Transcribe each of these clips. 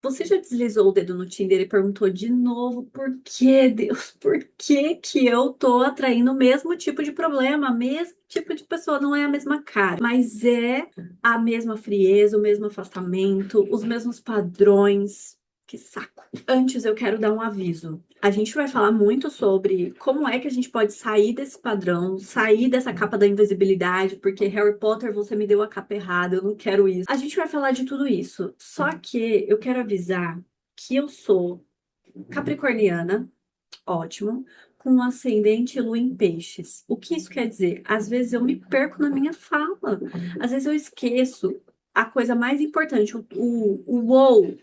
Você já deslizou o dedo no Tinder e perguntou de novo por que, Deus? Por que que eu tô atraindo o mesmo tipo de problema, mesmo tipo de pessoa? Não é a mesma cara, mas é a mesma frieza, o mesmo afastamento, os mesmos padrões. Que saco. Antes eu quero dar um aviso. A gente vai falar muito sobre como é que a gente pode sair desse padrão, sair dessa capa da invisibilidade, porque Harry Potter, você me deu a capa errada, eu não quero isso. A gente vai falar de tudo isso. Só que eu quero avisar que eu sou capricorniana, ótimo, com um ascendente e lua em peixes. O que isso quer dizer? Às vezes eu me perco na minha fala, às vezes eu esqueço a coisa mais importante, o wow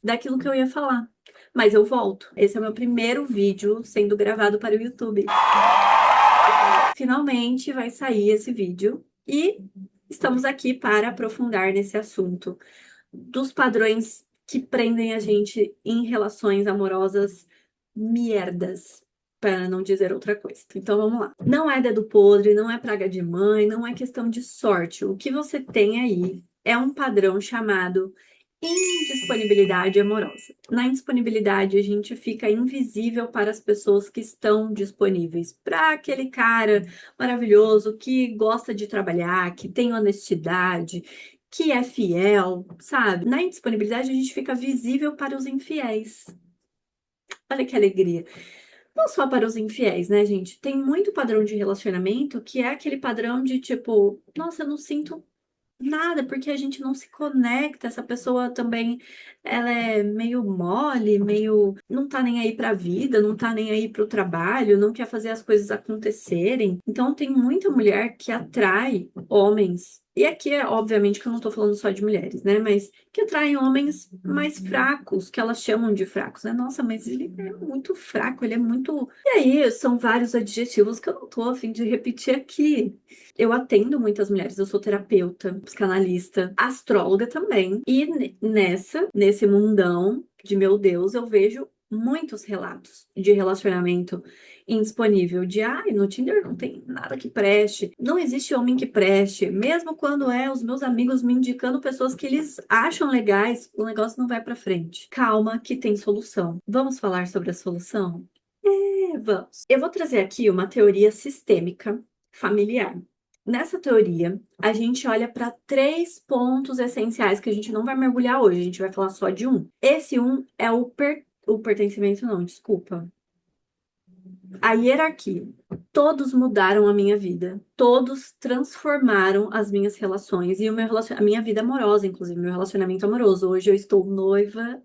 daquilo que eu ia falar. Mas eu volto. Esse é o meu primeiro vídeo sendo gravado para o YouTube. Finalmente vai sair esse vídeo e estamos aqui para aprofundar nesse assunto dos padrões que prendem a gente em relações amorosas merdas, para não dizer outra coisa. Então vamos lá. Não é dedo podre, não é praga de mãe, não é questão de sorte. O que você tem aí é um padrão chamado indisponibilidade amorosa. Na indisponibilidade, a gente fica invisível para as pessoas que estão disponíveis. Para aquele cara maravilhoso que gosta de trabalhar, que tem honestidade, que é fiel, sabe? Na indisponibilidade, a gente fica visível para os infiéis. Olha que alegria. Não só para os infiéis, né, gente? Tem muito padrão de relacionamento que é aquele padrão de tipo, nossa, eu não sinto nada, porque a gente não se conecta. Essa pessoa também, ela é meio mole, meio não tá nem aí pra vida, não tá nem aí pro trabalho, não quer fazer as coisas acontecerem. Então tem muita mulher que atrai homens. E aqui é obviamente que eu não tô falando só de mulheres, né? Mas que atraem homens mais fracos, que elas chamam de fracos, né? Nossa, mas ele é muito fraco, ele é muito. E aí, são vários adjetivos que eu não tô a fim de repetir aqui. Eu atendo muitas mulheres, eu sou terapeuta, psicanalista, astróloga também. E nesse mundão de meu Deus, eu vejo muitos relatos de relacionamento indisponível, de ai, no Tinder não tem nada que preste, não existe homem que preste, mesmo quando é os meus amigos me indicando pessoas que eles acham legais, o negócio não vai pra frente. Calma, que tem solução. Vamos falar sobre a solução? Vamos. Eu vou trazer aqui uma teoria sistêmica familiar. Nessa teoria, a gente olha para três pontos essenciais que a gente não vai mergulhar hoje, a gente vai falar só de um. Esse um é o pertencimento, não, desculpa. A hierarquia. Todos mudaram a minha vida, todos transformaram as minhas relações e a minha vida amorosa, inclusive, meu relacionamento amoroso. Hoje eu estou noiva.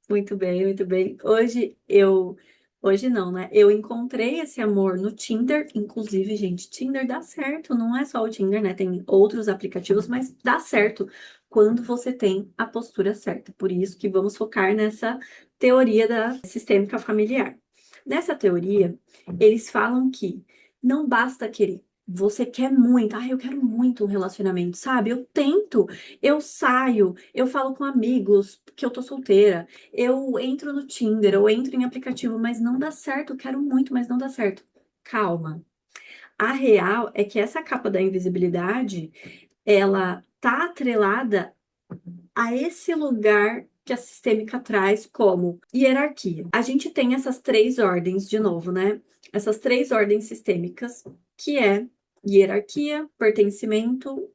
Muito bem, muito bem. Hoje não, né? Eu encontrei esse amor no Tinder, inclusive, gente, Tinder dá certo, não é só o Tinder, né? Tem outros aplicativos, mas dá certo quando você tem a postura certa. Por isso que vamos focar nessa teoria da sistêmica familiar. Nessa teoria, eles falam que não basta querer. Você quer muito, eu quero muito um relacionamento, sabe? Eu tento, eu saio, eu falo com amigos que eu tô solteira, eu entro no Tinder, eu entro em aplicativo, mas não dá certo, eu quero muito, mas não dá certo. Calma. A real é que essa capa da invisibilidade, ela tá atrelada a esse lugar que a sistêmica traz como hierarquia. A gente tem essas três ordens, de novo, né? Essas três ordens sistêmicas, que é hierarquia, pertencimento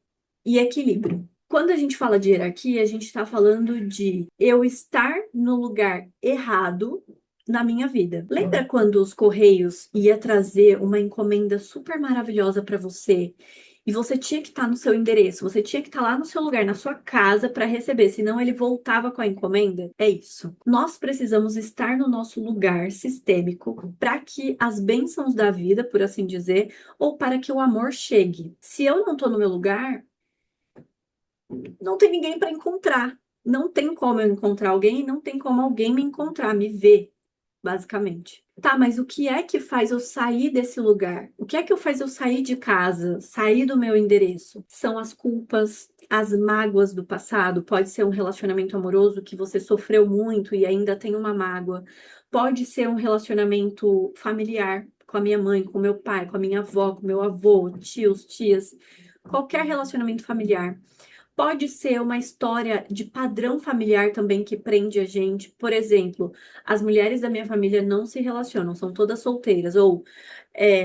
e equilíbrio. Quando a gente fala de hierarquia, a gente está falando de eu estar no lugar errado na minha vida. Lembra quando os Correios ia trazer uma encomenda super maravilhosa para você e você tinha que estar no seu endereço, você tinha que estar lá no seu lugar, na sua casa para receber, senão ele voltava com a encomenda? É isso. Nós precisamos estar no nosso lugar sistêmico para que as bênçãos da vida, por assim dizer, ou para que o amor chegue. Se eu não estou no meu lugar, não tem ninguém para encontrar. Não tem como eu encontrar alguém, não tem como alguém me encontrar, me ver, basicamente. Tá, mas o que é que faz eu sair desse lugar? O que é que faz eu sair de casa, sair do meu endereço? São as culpas, as mágoas do passado. Pode ser um relacionamento amoroso que você sofreu muito e ainda tem uma mágoa. Pode ser um relacionamento familiar com a minha mãe, com meu pai, com a minha avó, com meu avô, tios, tias. Qualquer relacionamento familiar. Pode ser uma história de padrão familiar também que prende a gente. Por exemplo, as mulheres da minha família não se relacionam, são todas solteiras. Ou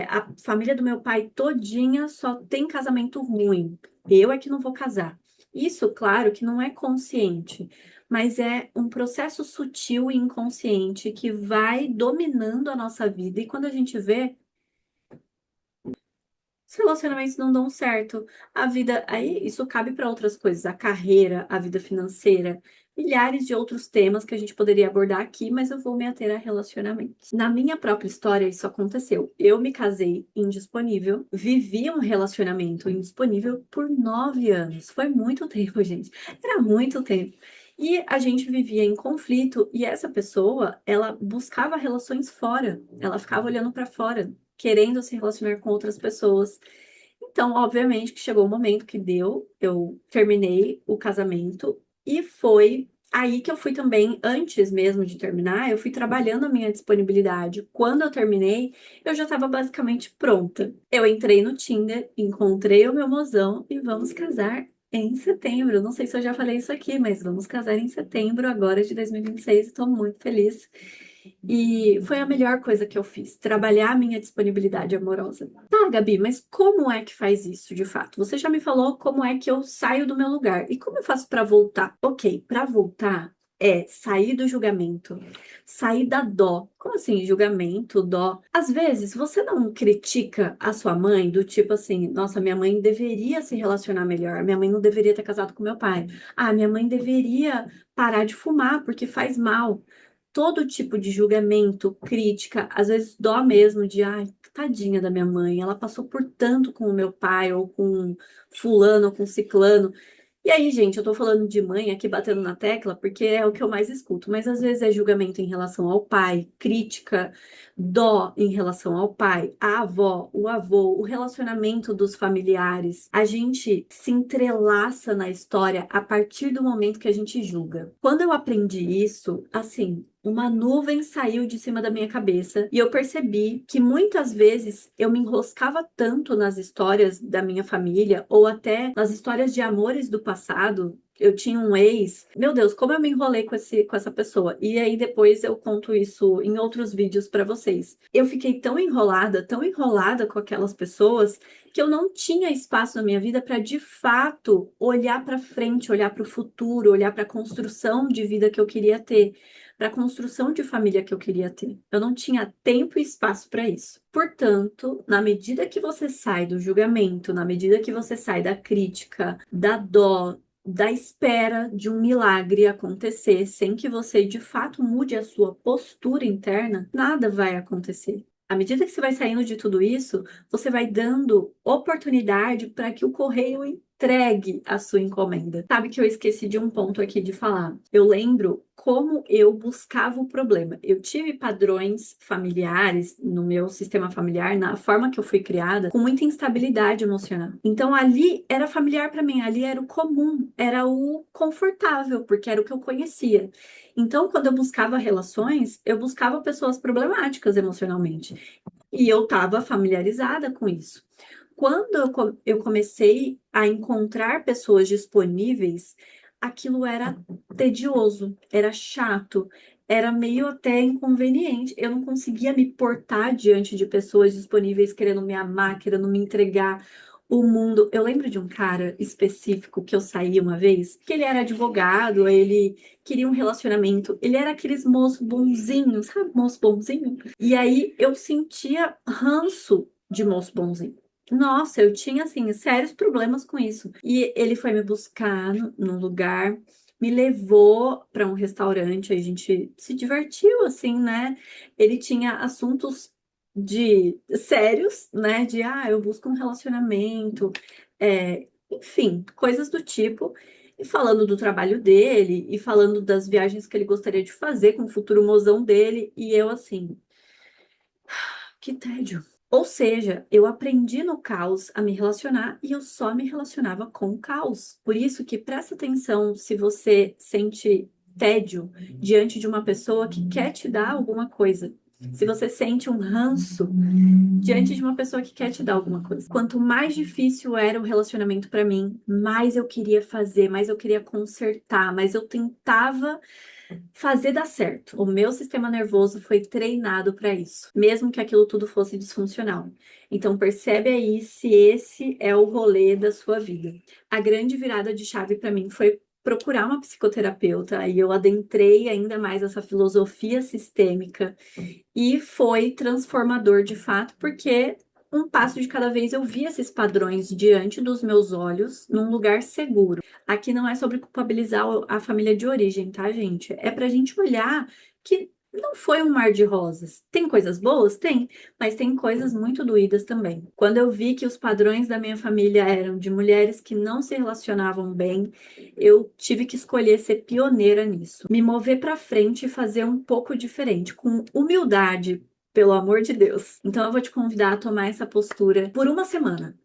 a família do meu pai todinha só tem casamento ruim. Eu é que não vou casar. Isso, claro, que não é consciente, mas é um processo sutil e inconsciente que vai dominando a nossa vida. E quando a gente vê, os relacionamentos não dão certo. A vida, aí isso cabe para outras coisas, a carreira, a vida financeira, milhares de outros temas que a gente poderia abordar aqui, mas eu vou me ater a relacionamentos. Na minha própria história, isso aconteceu. Eu me casei indisponível, vivi um relacionamento indisponível por 9 anos. Foi muito tempo, gente. Era muito tempo. E a gente vivia em conflito, e essa pessoa, ela buscava relações fora, ela ficava olhando para fora, querendo se relacionar com outras pessoas. Então, obviamente, que chegou o momento que deu, eu terminei o casamento e foi aí que eu fui também, antes mesmo de terminar, eu fui trabalhando a minha disponibilidade. Quando eu terminei, eu já estava basicamente pronta. Eu entrei no Tinder, encontrei o meu mozão e vamos casar em setembro. Não sei se eu já falei isso aqui, mas vamos casar em setembro agora de 2026 e estou muito feliz. E foi a melhor coisa que eu fiz, trabalhar a minha disponibilidade amorosa. Tá, Gabi, mas como é que faz isso de fato? Você já me falou como é que eu saio do meu lugar. E como eu faço para voltar? Ok, para voltar é sair do julgamento, sair da dó. Como assim, julgamento, dó? Às vezes você não critica a sua mãe do tipo assim, nossa, minha mãe deveria se relacionar melhor, minha mãe não deveria ter casado com meu pai. Ah, minha mãe deveria parar de fumar porque faz mal. Todo tipo de julgamento, crítica, às vezes dó mesmo de, ai, tadinha da minha mãe, ela passou por tanto com o meu pai, ou com fulano, ou com ciclano. E aí, gente, eu tô falando de mãe aqui batendo na tecla porque é o que eu mais escuto, mas às vezes é julgamento em relação ao pai, crítica, dó em relação ao pai, a avó, o avô, o relacionamento dos familiares. A gente se entrelaça na história a partir do momento que a gente julga. Quando eu aprendi isso, assim, uma nuvem saiu de cima da minha cabeça e eu percebi que muitas vezes eu me enroscava tanto nas histórias da minha família ou até nas histórias de amores do passado. Eu tinha um ex, meu Deus, como eu me enrolei com essa pessoa. E aí depois eu conto isso em outros vídeos para vocês. Eu fiquei tão enrolada com aquelas pessoas que eu não tinha espaço na minha vida para de fato olhar para frente, olhar para o futuro, olhar para a construção de vida que eu queria ter, para a construção de família que eu queria ter. Eu não tinha tempo e espaço para isso. Portanto, na medida que você sai do julgamento, na medida que você sai da crítica, da dó, da espera de um milagre acontecer, sem que você de fato mude a sua postura interna, nada vai acontecer. À medida que você vai saindo de tudo isso, você vai dando oportunidade para que o correio entregue a sua encomenda. Sabe que eu esqueci de um ponto aqui de falar. Eu lembro como eu buscava o problema. Eu tive padrões familiares no meu sistema familiar, na forma que eu fui criada, com muita instabilidade emocional. Então ali era familiar para mim, ali era o comum, era o confortável, porque era o que eu conhecia. Então, quando eu buscava relações, eu buscava pessoas problemáticas emocionalmente. E eu estava familiarizada com isso. Quando eu comecei a encontrar pessoas disponíveis, aquilo era tedioso, era chato, era meio até inconveniente. Eu não conseguia me portar diante de pessoas disponíveis querendo me amar, querendo me entregar o mundo. Eu lembro de um cara específico que eu saí uma vez, que ele era advogado, ele queria um relacionamento, ele era aqueles moço bonzinho, sabe, moço bonzinho? E aí eu sentia ranço de moço bonzinho. Nossa, eu tinha, assim, sérios problemas com isso. E ele foi me buscar no lugar, me levou para um restaurante, a gente se divertiu, assim, né? Ele tinha assuntos de sérios, né? De, eu busco um relacionamento, enfim, coisas do tipo. E falando do trabalho dele, e falando das viagens que ele gostaria de fazer com o futuro mozão dele, e eu, assim, que tédio. Ou seja, eu aprendi no caos a me relacionar e eu só me relacionava com o caos. Por isso que presta atenção se você sente tédio diante de uma pessoa que quer te dar alguma coisa. Se você sente um ranço diante de uma pessoa que quer te dar alguma coisa. Quanto mais difícil era o relacionamento para mim, mais eu queria fazer, mais eu queria consertar, mais eu tentava fazer dar certo. O meu sistema nervoso foi treinado para isso, mesmo que aquilo tudo fosse disfuncional. Então percebe aí se esse é o rolê da sua vida. A grande virada de chave para mim foi procurar uma psicoterapeuta, aí eu adentrei ainda mais essa filosofia sistêmica e foi transformador de fato, porque um passo de cada vez eu vi esses padrões diante dos meus olhos, num lugar seguro. Aqui não é sobre culpabilizar a família de origem, tá, gente? É pra gente olhar que não foi um mar de rosas. Tem coisas boas? Tem, mas tem coisas muito doídas também. Quando eu vi que os padrões da minha família eram de mulheres que não se relacionavam bem, eu tive que escolher ser pioneira nisso, me mover para frente e fazer um pouco diferente, com humildade, pelo amor de Deus. Então eu vou te convidar a tomar essa postura por uma semana.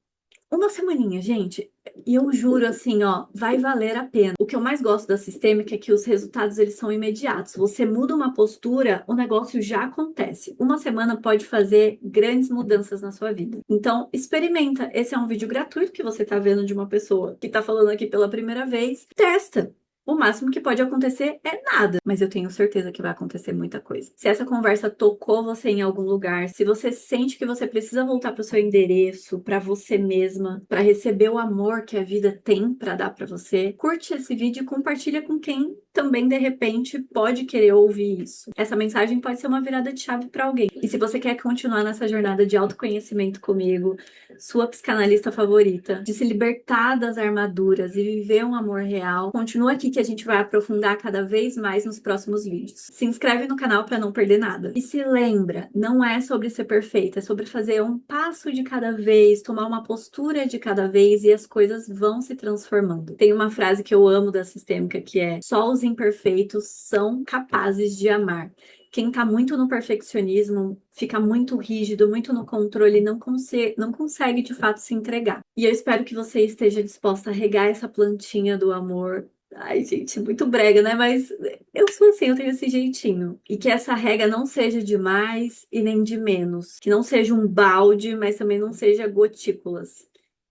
Uma semaninha, gente, e eu juro assim, ó, vai valer a pena. O que eu mais gosto da sistêmica é que os resultados eles são imediatos. Você muda uma postura, o negócio já acontece. Uma semana pode fazer grandes mudanças na sua vida. Então, experimenta. Esse é um vídeo gratuito que você tá vendo de uma pessoa que tá falando aqui pela primeira vez. Testa. O máximo que pode acontecer é nada, mas eu tenho certeza que vai acontecer muita coisa. Se essa conversa tocou você em algum lugar, se você sente que você precisa voltar para o seu endereço, para você mesma, para receber o amor que a vida tem para dar para você, curte esse vídeo e compartilha com quem também de repente pode querer ouvir isso. Essa mensagem pode ser uma virada de chave para alguém. E se você quer continuar nessa jornada de autoconhecimento comigo, sua psicanalista favorita, de se libertar das armaduras e viver um amor real, continua aqui que a gente vai aprofundar cada vez mais nos próximos vídeos. Se inscreve no canal para não perder nada. E se lembra, não é sobre ser perfeita, é sobre fazer um passo de cada vez, tomar uma postura de cada vez e as coisas vão se transformando. Tem uma frase que eu amo da sistêmica que é: só os imperfeitos são capazes de amar. Quem tá muito no perfeccionismo, fica muito rígido, muito no controle, não consegue de fato se entregar. E eu espero que você esteja disposta a regar essa plantinha do amor. Ai, gente, muito brega, né? Mas eu sou assim, eu tenho esse jeitinho. E que essa rega não seja de mais e nem de menos. Que não seja um balde, mas também não seja gotículas.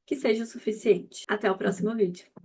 Que seja o suficiente. Até o próximo vídeo.